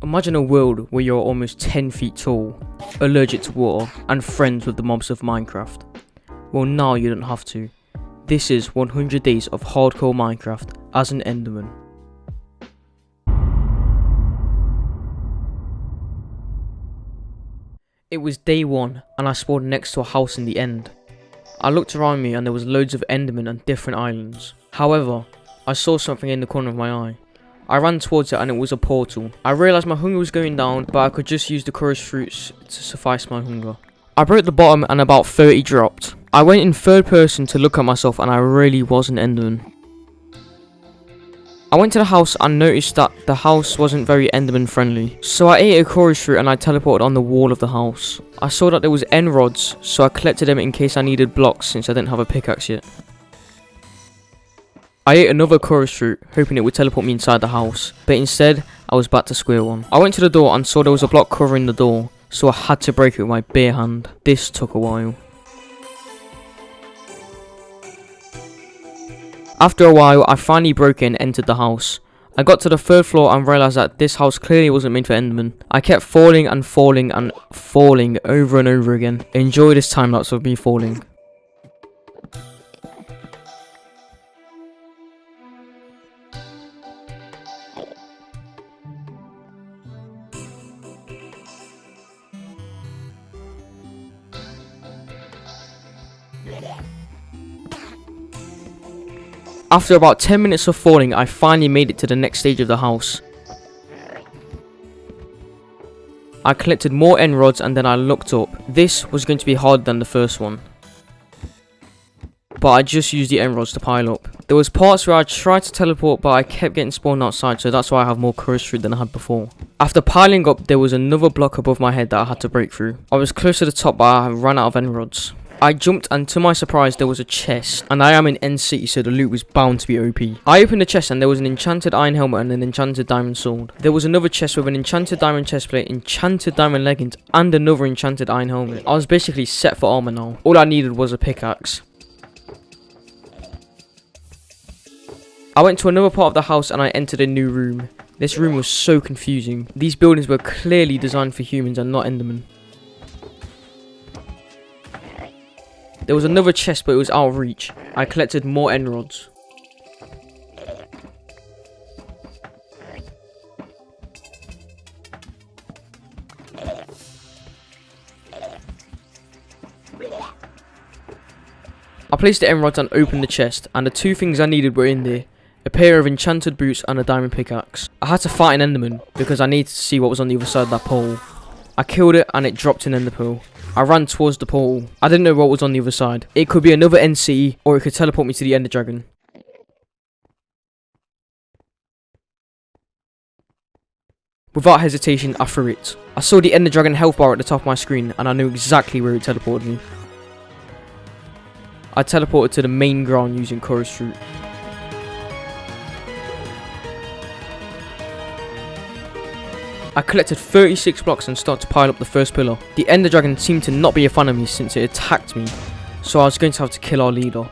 Imagine a world where you're almost 10 feet tall, allergic to water, and friends with the mobs of Minecraft. Well, now you don't have to. This is 100 days of hardcore Minecraft as an Enderman. It was day 1 and I spawned next to a house in the end. I looked around me and there was loads of Endermen on different islands. However, I saw something in the corner of my eye. I ran towards it and it was a portal. I realised my hunger was going down, but I could just use the courage fruits to suffice my hunger. I broke the bottom and about 30 dropped. I went in third person to look at myself and I really was an Enderman. I went to the house and noticed that the house wasn't very Enderman friendly. So I ate a courage fruit and I teleported on the wall of the house. I saw that there was end rods, so I collected them in case I needed blocks since I didn't have a pickaxe yet. I ate another courage fruit, hoping it would teleport me inside the house, but instead, I was back to square one. I went to the door and saw there was a block covering the door, so I had to break it with my bare hand. This took a while. After a while, I finally broke in and entered the house. I got to the 3rd floor and realised that this house clearly wasn't made for Endermen. I kept falling and falling and falling over and over again. Enjoy this time lapse of me falling. After about 10 minutes of falling, I finally made it to the next stage of the house. I collected more end rods and then I looked up. This was going to be harder than the first one, but I just used the end rods to pile up. There was parts where I tried to teleport, but I kept getting spawned outside, so that's why I have more courage fruit than I had before. After piling up, there was another block above my head that I had to break through. I was close to the top, but I ran out of end rods. I jumped and to my surprise there was a chest, and I am in End City, so the loot was bound to be OP. I opened the chest and there was an enchanted iron helmet and an enchanted diamond sword. There was another chest with an enchanted diamond chestplate, enchanted diamond leggings, and another enchanted iron helmet. I was basically set for armor now. All I needed was a pickaxe. I went to another part of the house and I entered a new room. This room was so confusing. These buildings were clearly designed for humans and not Endermen. There was another chest, but it was out of reach. I collected more end rods. I placed the end rods and opened the chest, and the 2 things I needed were in there. A pair of enchanted boots and a diamond pickaxe. I had to fight an Enderman because I needed to see what was on the other side of that pole. I killed it and it dropped an ender pearl. I ran towards the portal. I didn't know what was on the other side. It could be another NC, or it could teleport me to the Ender Dragon. Without hesitation, I threw it. I saw the Ender Dragon health bar at the top of my screen, and I knew exactly where it teleported me. I teleported to the main ground using courage fruit. I collected 36 blocks and started to pile up the first pillar. The Ender Dragon seemed to not be a fan of me since it attacked me, so I was going to have to kill our leader.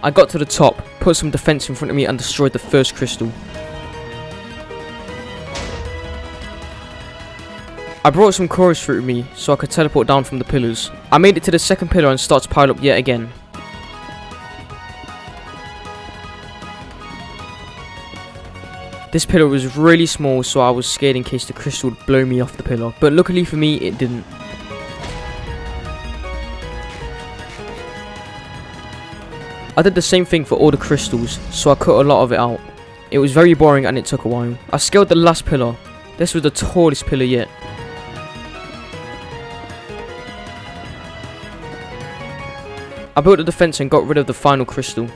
I got to the top, put some defense in front of me and destroyed the first crystal. I brought some courage fruit with me so I could teleport down from the pillars. I made it to the 2nd pillar and started to pile up yet again. This pillar was really small, so I was scared in case the crystal would blow me off the pillar, but luckily for me it didn't. I did the same thing for all the crystals, so I cut a lot of it out. It was very boring and it took a while. I scaled the last pillar. This was the tallest pillar yet. I built a defense and got rid of the final crystal.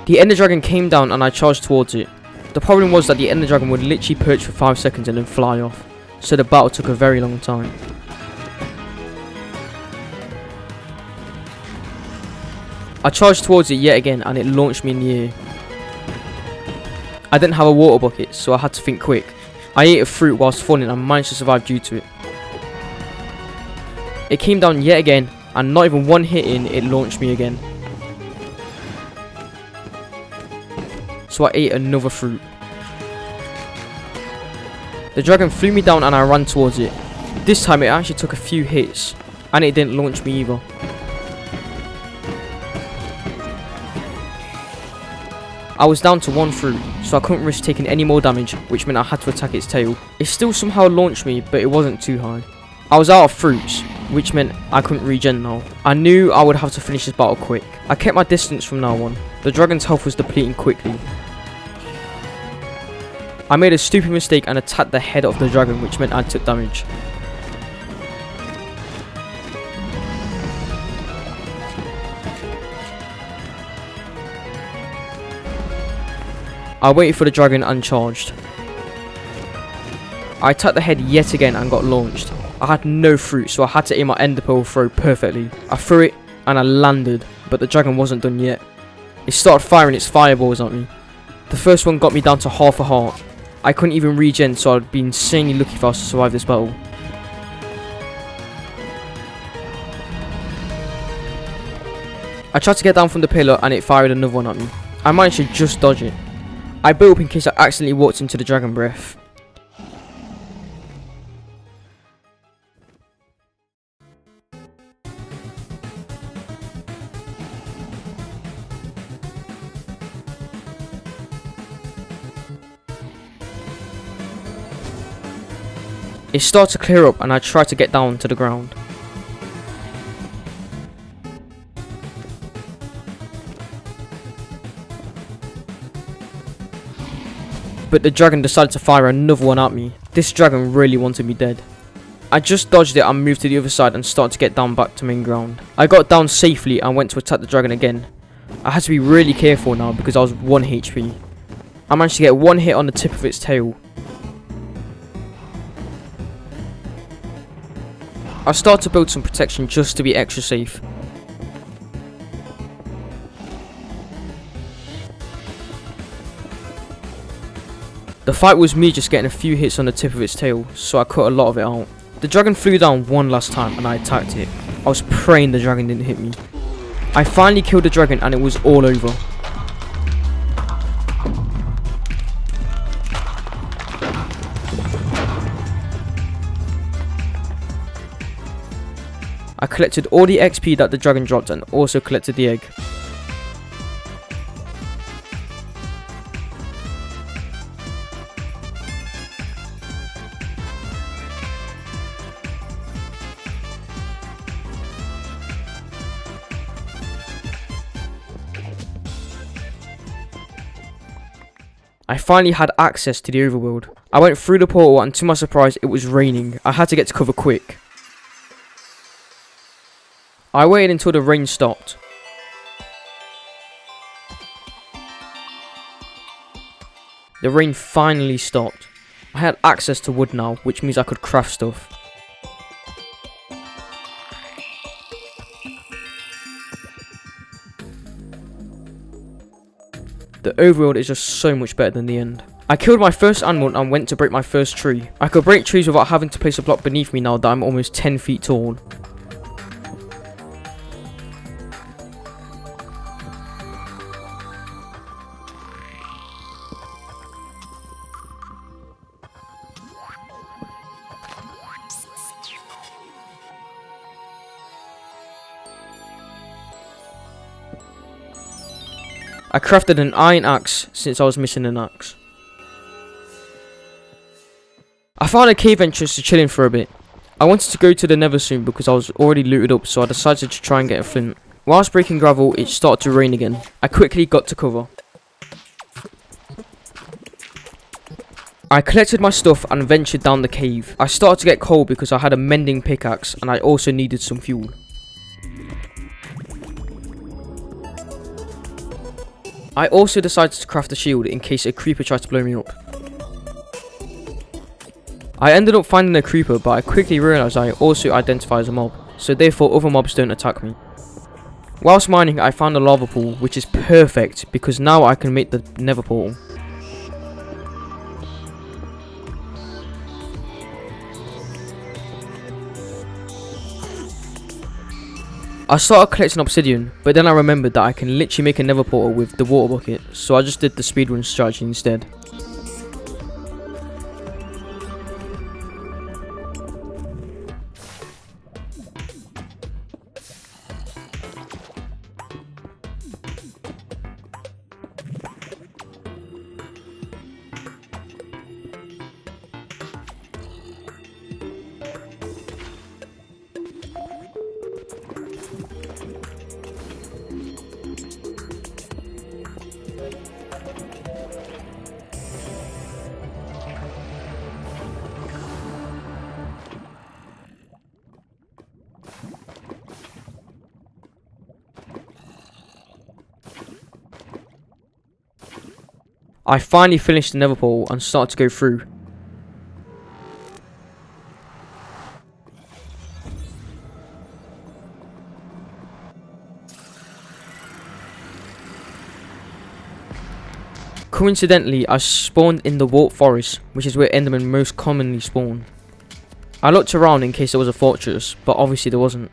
The Ender Dragon came down and I charged towards it. The problem was that the Ender Dragon would literally perch for 5 seconds and then fly off, so the battle took a very long time. I charged towards it yet again and it launched me in the air. I didn't have a water bucket, so I had to think quick. I ate a fruit whilst falling and managed to survive due to it. It came down yet again and not even one hit in, it launched me again. So I ate another fruit. The dragon flew me down and I ran towards it. This time it actually took a few hits, and it didn't launch me either. I was down to one fruit, so I couldn't risk taking any more damage, which meant I had to attack its tail. It still somehow launched me, but it wasn't too high. I was out of fruits, which meant I couldn't regen now. I knew I would have to finish this battle quick. I kept my distance from now on. The dragon's health was depleting quickly. I made a stupid mistake and attacked the head of the dragon, which meant I took damage. I waited for the dragon and charged. I attacked the head yet again and got launched. I had no fruit, so I had to aim my ender pearl throw perfectly. I threw it and I landed, but the dragon wasn't done yet. It started firing its fireballs at me. The first one got me down to half a heart. I couldn't even regen, so I'd be insanely lucky if I was to survive this battle. I tried to get down from the pillar and it fired another one at me. I managed to just dodge it. I built up in case I accidentally walked into the dragon breath. It started to clear up and I tried to get down to the ground. But the dragon decided to fire another one at me. This dragon really wanted me dead. I just dodged it and moved to the other side and started to get down back to main ground. I got down safely and went to attack the dragon again. I had to be really careful now because I was 1 HP. I managed to get one hit on the tip of its tail. I started to build some protection just to be extra safe. The fight was me just getting a few hits on the tip of its tail, so I cut a lot of it out. The dragon flew down one last time and I attacked it. I was praying the dragon didn't hit me. I finally killed the dragon and it was all over. I collected all the XP that the dragon dropped and also collected the egg. I finally had access to the overworld. I went through the portal and to my surprise it was raining. I had to get to cover quick. I waited until the rain stopped. The rain finally stopped. I had access to wood now, which means I could craft stuff. The overworld is just so much better than the end. I killed my first animal and went to break my first tree. I could break trees without having to place a block beneath me now that I'm almost 10 feet tall. I crafted an iron axe since I was missing an axe. I found a cave entrance to chill in for a bit. I wanted to go to the nether soon because I was already looted up, so I decided to try and get a flint. Whilst breaking gravel, it started to rain again. I quickly got to cover. I collected my stuff and ventured down the cave. I started to get cold because I had a mending pickaxe and I also needed some fuel. I also decided to craft a shield in case a creeper tried to blow me up. I ended up finding a creeper, but I quickly realised I also identify as a mob, so therefore other mobs don't attack me. Whilst mining, I found a lava pool, which is perfect because now I can make the nether portal. I started collecting obsidian, but then I remembered that I can literally make a nether portal with the water bucket, so I just did the speedrun strategy instead. I finally finished the nether portal and started to go through. Coincidentally, I spawned in the warp forest, which is where Endermen most commonly spawn. I looked around in case there was a fortress, but obviously there wasn't.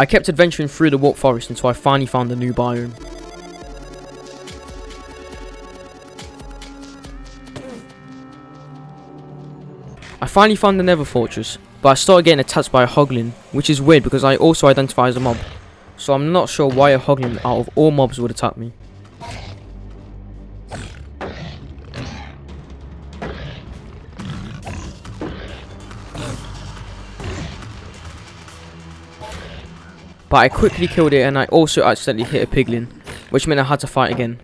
I kept adventuring through the warp forest until I finally found a new biome. I finally found the nether fortress, but I started getting attacked by a hoglin, which is weird because I also identify as a mob, so I'm not sure why a hoglin out of all mobs would attack me. But I quickly killed it, and I also accidentally hit a piglin, which meant I had to fight again.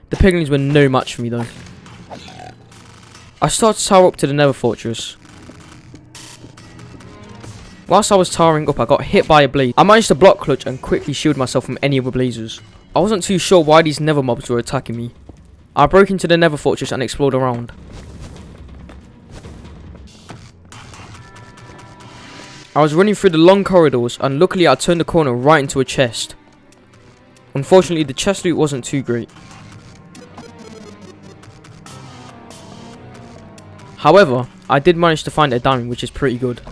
The piglins were no match for me though. I started to tower up to the nether fortress. Whilst I was towering up, I got hit by a blaze. I managed to block clutch and quickly shield myself from any other blazers. I wasn't too sure why these nether mobs were attacking me. I broke into the nether fortress and explored around. I was running through the long corridors, and luckily I turned the corner right into a chest. Unfortunately, the chest loot wasn't too great. However, I did manage to find a diamond, which is pretty good.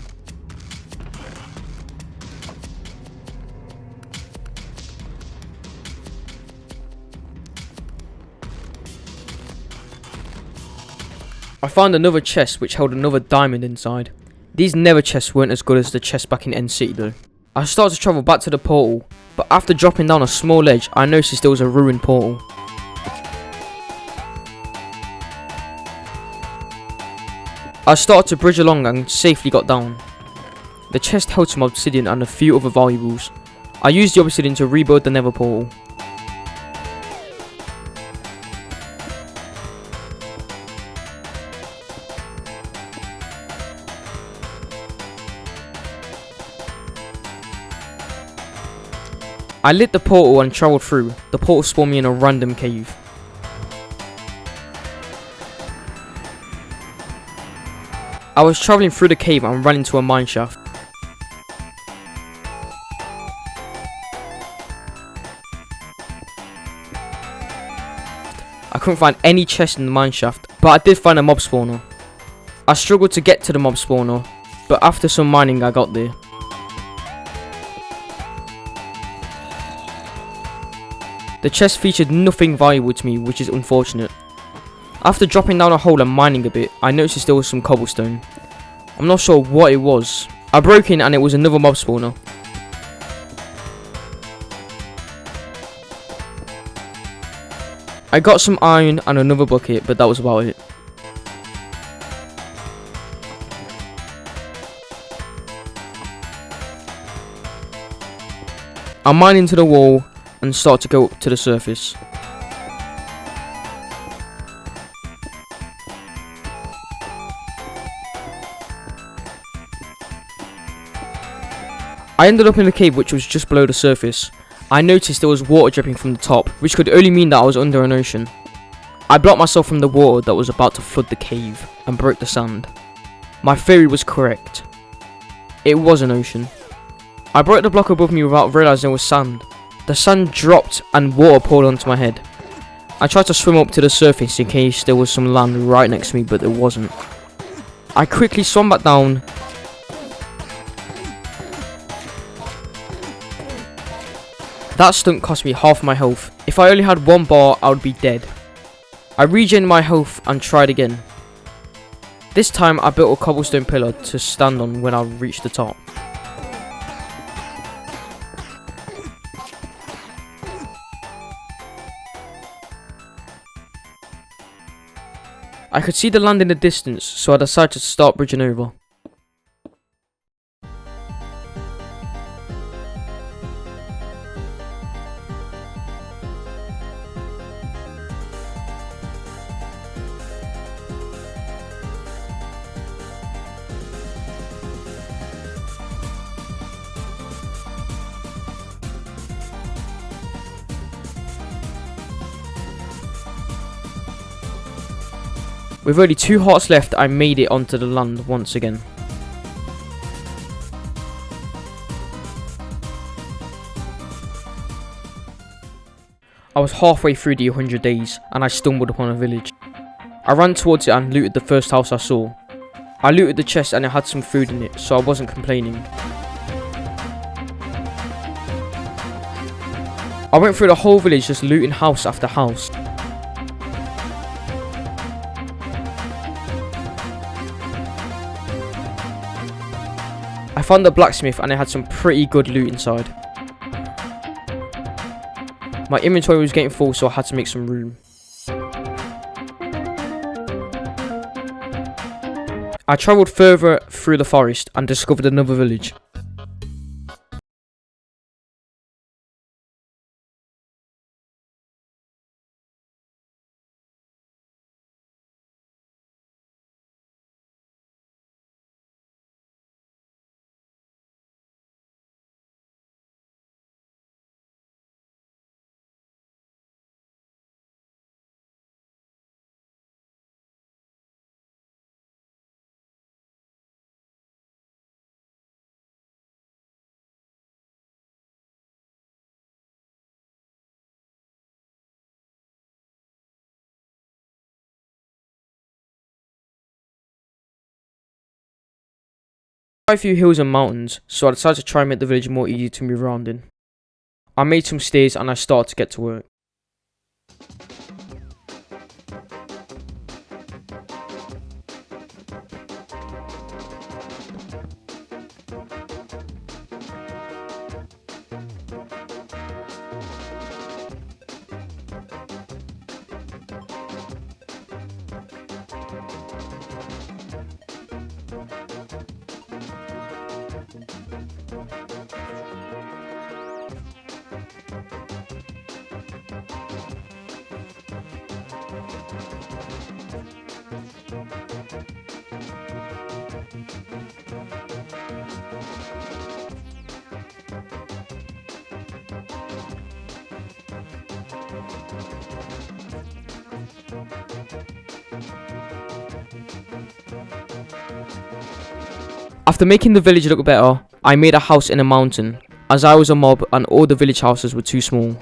I found another chest which held another diamond inside. These nether chests weren't as good as the chests back in End City though. I started to travel back to the portal, but after dropping down a small ledge, I noticed there was a ruined portal. I started to bridge along and safely got down. The chest held some obsidian and a few other valuables. I used the obsidian to rebuild the nether portal. I lit the portal and travelled through. The portal spawned me in a random cave. I was travelling through the cave and ran into a mine shaft. I couldn't find any chest in the mine shaft, but I did find a mob spawner. I struggled to get to the mob spawner, but after some mining I got there. The chest featured nothing valuable to me, which is unfortunate. After dropping down a hole and mining a bit, I noticed there was some cobblestone. I'm not sure what it was. I broke in and it was another mob spawner. I got some iron and another bucket, but that was about it. I mined into the wall and start to go up to the surface. I ended up in a cave which was just below the surface. I noticed there was water dripping from the top, which could only mean that I was under an ocean. I blocked myself from the water that was about to flood the cave and broke the sand. My theory was correct. It was an ocean. I broke the block above me without realising it was sand. The sand dropped and water poured onto my head. I tried to swim up to the surface in case there was some land right next to me, but there wasn't. I quickly swam back down. That stunt cost me half my health. If I only had 1 bar, I would be dead. I regained my health and tried again. This time I built a cobblestone pillar to stand on when I reached the top. I could see the land in the distance, so I decided to start bridging over. With only 2 hearts left, I made it onto the land once again. I was halfway through the 100 days and I stumbled upon a village. I ran towards it and looted the first house I saw. I looted the chest and it had some food in it, so I wasn't complaining. I went through the whole village just looting house after house. I found the blacksmith and it had some pretty good loot inside. My inventory was getting full, so I had to make some room. I travelled further through the forest and discovered another village. Quite a few hills and mountains, so I decided to try and make the village more easy to move around in. I made some stairs and I started to get to work. After making the village look better, I made a house in a mountain, as I was a mob and all the village houses were too small.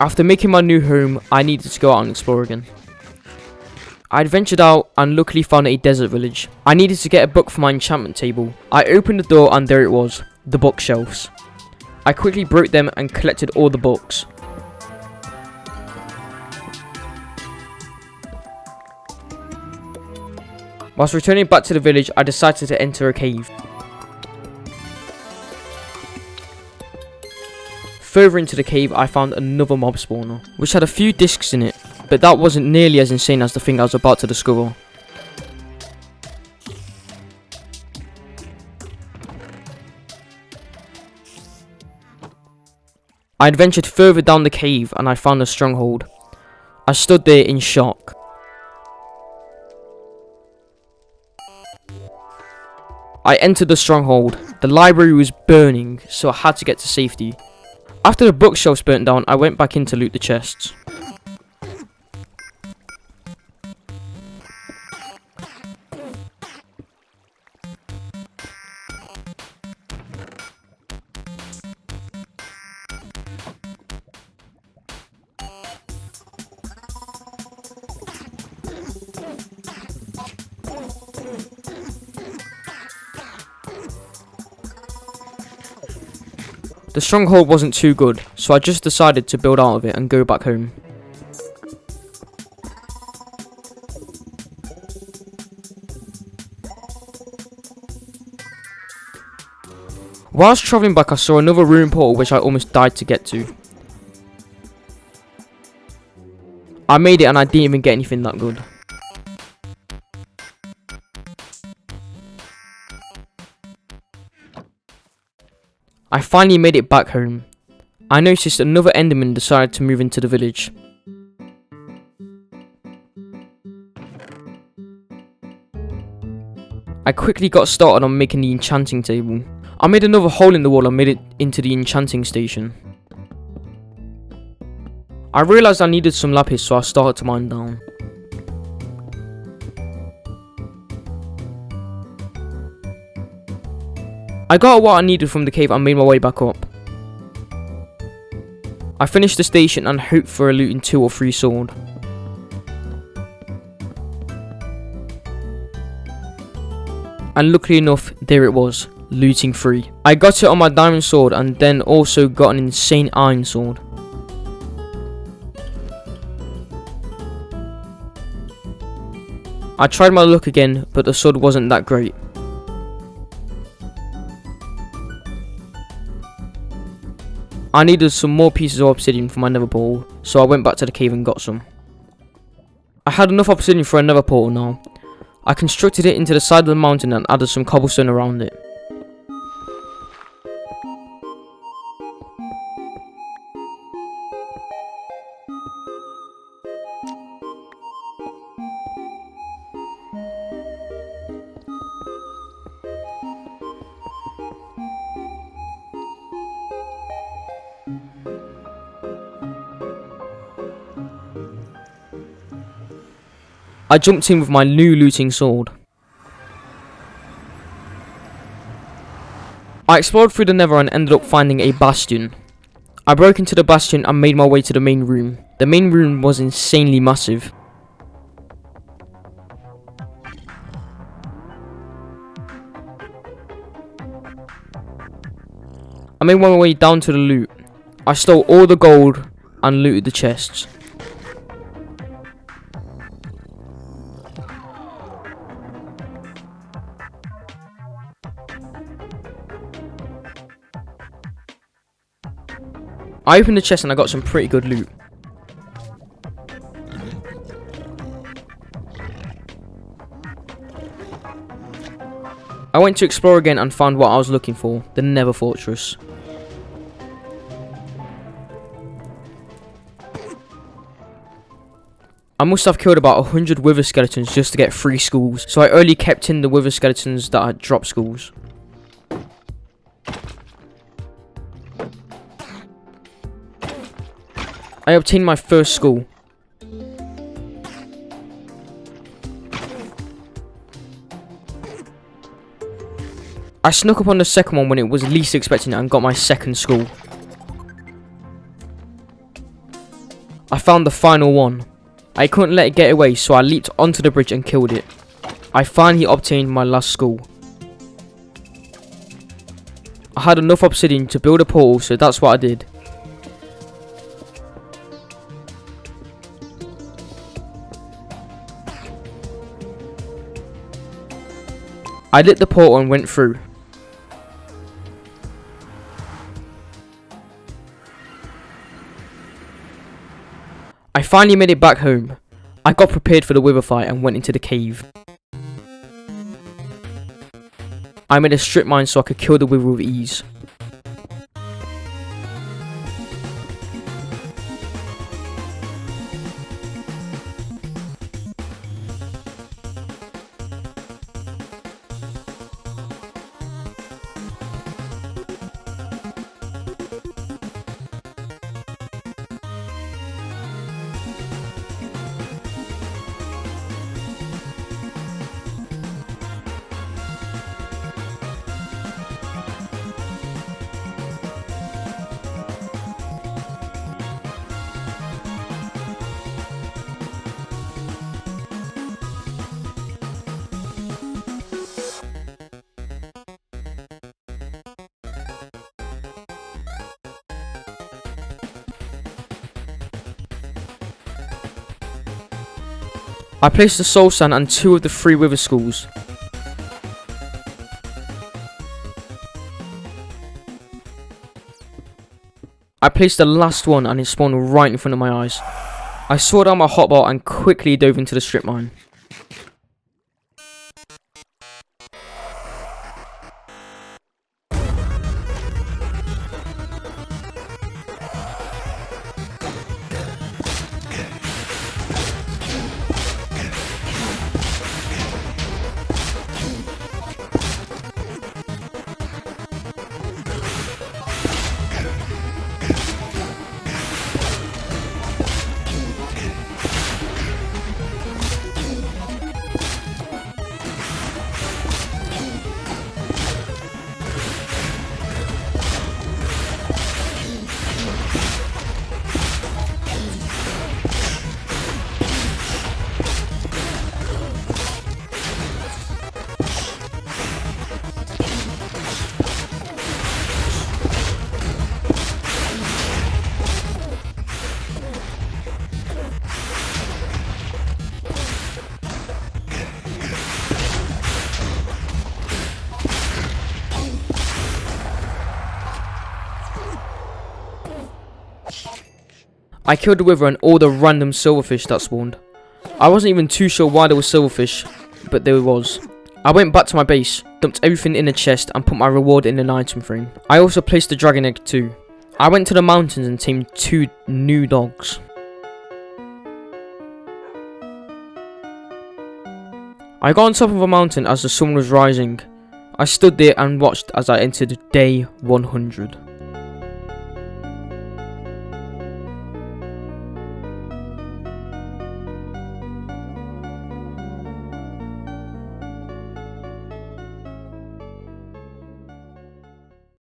After making my new home, I needed to go out and explore again. I adventured out and luckily found a desert village. I needed to get a book for my enchantment table. I opened the door and there it was, the bookshelves. I quickly broke them and collected all the books. Whilst returning back to the village, I decided to enter a cave. Further into the cave, I found another mob spawner, which had a few discs in it, but that wasn't nearly as insane as the thing I was about to discover. I adventured further down the cave and I found a stronghold. I stood there in shock. I entered the stronghold. The library was burning, so I had to get to safety. After the bookshelves burnt down, I went back in to loot the chests. The stronghold wasn't too good, so I just decided to build out of it and go back home. Whilst travelling back, I saw another ruin portal which I almost died to get to. I made it and I didn't even get anything that good. I finally made it back home. I noticed another Enderman decided to move into the village. I quickly got started on making the enchanting table. I made another hole in the wall and made it into the enchanting station. I realised I needed some lapis, so I started to mine down. I got what I needed from the cave and made my way back up. I finished the station and hoped for a looting 2 or 3 sword. And luckily enough, there it was, looting 3. I got it on my diamond sword and then also got an insane iron sword. I tried my luck again, but the sword wasn't that great. I needed some more pieces of obsidian for my nether portal, so I went back to the cave and got some. I had enough obsidian for a nether portal now. I constructed it into the side of the mountain and added some cobblestone around it. I jumped in with my new looting sword. I explored through the nether and ended up finding a bastion. I broke into the bastion and made my way to the main room. The main room was insanely massive. I made my way down to the loot. I stole all the gold and looted the chests. I opened the chest and I got some pretty good loot. I went to explore again and found what I was looking for, the Nether Fortress. I must have killed about 100 wither skeletons just to get 3 skulls, so I only kept in the wither skeletons that had drop skulls. I obtained my first skull. I snuck up on the second one when it was least expecting it and got my second skull. I found the final one. I couldn't let it get away, so I leaped onto the bridge and killed it. I finally obtained my last skull. I had enough obsidian to build a portal, so that's what I did. I lit the portal and went through. I finally made it back home. I got prepared for the wither fight and went into the cave. I made a strip mine so I could kill the wither with ease. I placed the soul sand and 2 of the 3 wither skulls. I placed the last one and it spawned right in front of my eyes. I sorted out my hotbar and quickly dove into the strip mine. I killed the wither and all the random silverfish that spawned. I wasn't even too sure why there was silverfish, but there was. I went back to my base, dumped everything in a chest and put my reward in an item frame. I also placed the dragon egg too. I went to the mountains and tamed 2 new dogs. I got on top of a mountain as the sun was rising. I stood there and watched as I entered day 100.